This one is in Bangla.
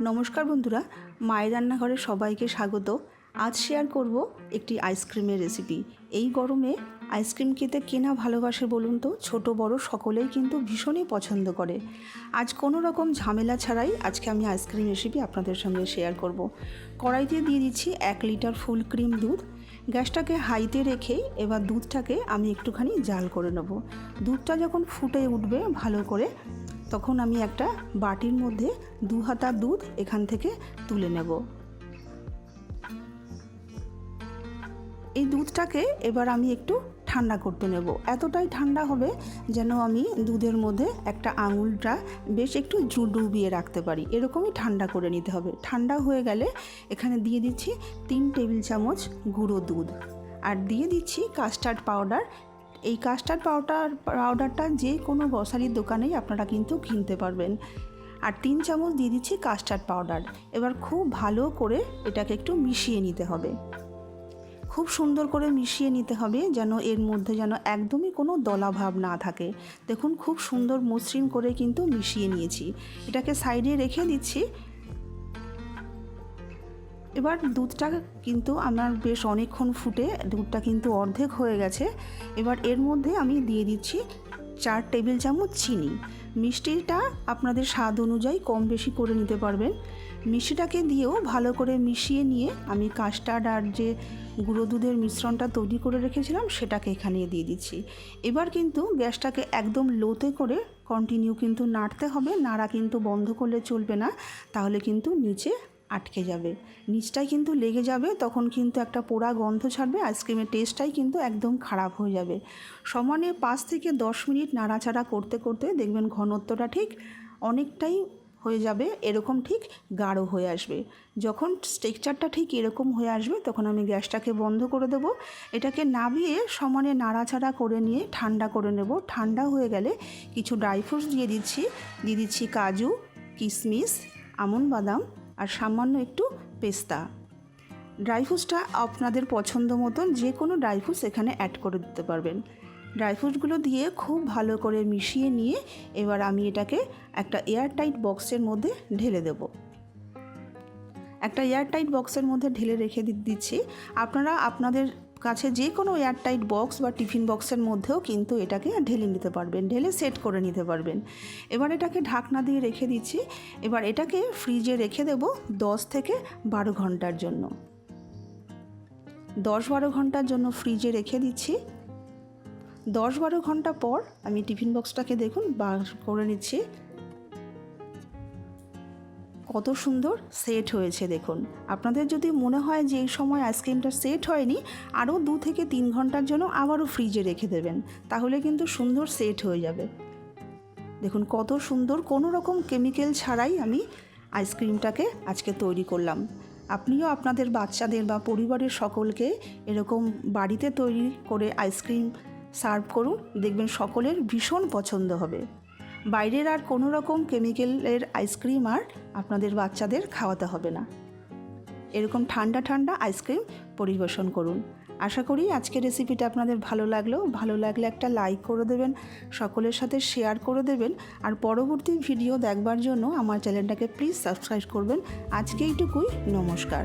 নমস্কার বন্ধুরা, মায়ের রান্নাঘরে সবাইকে স্বাগত। আজ শেয়ার করব একটি আইসক্রিমের রেসিপি। এই গরমে আইসক্রিম খেতে কে না ভালোবাসে বলুন তো? ছোট বড় সকলেই কিন্তু ভীষণই পছন্দ করে। আজ কোনো রকম ঝামেলা ছাড়াই আজকে আমি আইসক্রিম রেসিপি আপনাদের সঙ্গে শেয়ার করব। কড়াইতে দিয়ে দিচ্ছি 1 লিটার ফুল ক্রিম দুধ। গ্যাসটাকে হাইতে রেখে এবার দুধটাকে আমি একটুখানি জাল করে নেব। দুধটা যখন ফুটে উঠবে ভালো করে, তখন আমি একটা বাটির মধ্যে 2 হাতা দুধ এখান থেকে তুলে নেব। এই দুধটাকে এবার আমি একটু ঠান্ডা করতে নেব। এতটাই ঠান্ডা হবে যেন আমি দুধের মধ্যে একটা আঙুলটা বেশ একটু ডুবিয়ে রাখতে পারি, এরকমই ঠান্ডা করে নিতে হবে। ঠান্ডা হয়ে গেলে এখানে দিয়ে দিচ্ছি 3 টেবিল চামচ গুঁড়ো দুধ, আর দিয়ে দিচ্ছি কাস্টার্ড পাউডার। এই কাস্টার্ড পাউডারটা যে কোনো গ্রসারির দোকানেই আপনারা কিন্তু কিনতে পারবেন। আর 3 চামচ দিয়ে দিচ্ছি কাস্টার্ড পাউডার। এবার খুব ভালো করে এটাকে একটু মিশিয়ে নিতে হবে, খুব সুন্দর করে মিশিয়ে নিতে হবে, যেন এর মধ্যে যেন একদমই কোনো দলাভাব না থাকে। দেখুন খুব সুন্দর মসৃণ করে কিন্তু মিশিয়ে নিয়েছি। এটাকে সাইডে রেখে দিচ্ছি। এবার দুধটা কিন্তু আমার বেশ অনেকক্ষণ ফুটে দুধটা কিন্তু অর্ধেক হয়ে গেছে। এবার এর মধ্যে আমি দিয়ে দিচ্ছি 4 টেবিল চামচ চিনি। মিষ্টিটা আপনাদের স্বাদ অনুযায়ী কম বেশি করে নিতে পারবেন। মিষ্টিটাকে দিয়েও ভালো করে মিশিয়ে নিয়ে আমি কাস্টার্ড আর যে গুঁড়ো দুধের মিশ্রণটা তৈরি করে রেখেছিলাম সেটাকে এখানে দিয়ে দিচ্ছি। এবার কিন্তু গ্যাসটাকে একদম লোতে করে কন্টিনিউ কিন্তু নাড়তে হবে। নাড়া কিন্তু বন্ধ করলে চলবে না, তাহলে কিন্তু নিচে আটকে যাবে, নিচটাই কিন্তু লেগে যাবে, তখন কিন্তু একটা পোড়া গন্ধ ছাড়বে, আইসক্রিমের টেস্টটাই কিন্তু একদম খারাপ হয়ে যাবে। সমানে 5 থেকে 10 মিনিট নাড়াচাড়া করতে করতে দেখবেন ঘনত্বটা ঠিক অনেকটাই হয়ে যাবে, এরকম ঠিক গাঢ় হয়ে আসবে। যখন টেক্সচারটা ঠিক এরকম হয়ে আসবে তখন আমি গ্যাসটাকে বন্ধ করে দেবো। এটাকে নামিয়ে সমানে নাড়াচাড়া করে নিয়ে ঠান্ডা করে নেব। ঠান্ডা হয়ে গেলে কিছু ড্রাই ফ্রুটস দিয়ে দিচ্ছি কাজু, কিশমিশ, আমন্ড বাদাম আর সামান্য একটু পেস্তা। ড্রাই ফ্রুটসটা আপনাদের পছন্দ মতন যে কোনো ড্রাই ফ্রুটস এখানে অ্যাড করে দিতে পারবেন। ড্রাই ফ্রুটসগুলো দিয়ে খুব ভালো করে মিশিয়ে নিয়ে এবার আমি এটাকে একটা এয়ারটাইট বক্সের মধ্যে ঢেলে দেব। একটা এয়ারটাইট বক্সের মধ্যে ঢেলে রেখে দিচ্ছি। আপনারা আপনাদের কাছে যে কোনো এয়ারটাইট বক্স বা টিফিন বক্সের মধ্যেও কিন্তু এটাকে ঢেলে নিতে পারবেন, ঢেলে সেট করে নিতে পারবেন। এবার এটাকে ঢাকনা দিয়ে রেখে দিচ্ছি। এবার এটাকে ফ্রিজে রেখে দেব 10 থেকে 12 ঘন্টার জন্য। 10-12 ঘন্টার জন্য ফ্রিজে রেখে দিচ্ছি। 10-12 ঘন্টা পর আমি টিফিন বক্সটাকে দেখুন বার করে নিচ্ছি। কত সুন্দর সেট হয়েছে দেখুন। আপনাদের যদি মনে হয় যে এই সময় আইসক্রিমটা সেট হয়নি, আরও 2 থেকে 3 ঘন্টার জন্য আবারও ফ্রিজে রেখে দেবেন, তাহলে কিন্তু সুন্দর সেট হয়ে যাবে। দেখুন কত সুন্দর, কোনো রকম কেমিক্যাল ছাড়াই আমি আইসক্রিমটাকে আজকে তৈরি করলাম। আপনিও আপনাদের বাচ্চাদের বা পরিবারের সকলকে এরকম বাড়িতে তৈরি করে আইসক্রিম সার্ভ করুন, দেখবেন সকলের ভীষণ পছন্দ হবে। বাইরের আর কোনো রকম কেমিক্যালের আইসক্রিম আর আপনাদের বাচ্চাদের খাওয়াতে হবে না। এরকম ঠান্ডা ঠান্ডা আইসক্রিম পরিবেশন করুন। আশা করি আজকের রেসিপিটা আপনাদের ভালো লাগলে একটা লাইক করে দেবেন, সকলের সাথে শেয়ার করে দেবেন, আর পরবর্তী ভিডিও দেখবার জন্য আমার চ্যানেলটাকে প্লিজ সাবস্ক্রাইব করবেন। আজকে এইটুকুই, নমস্কার।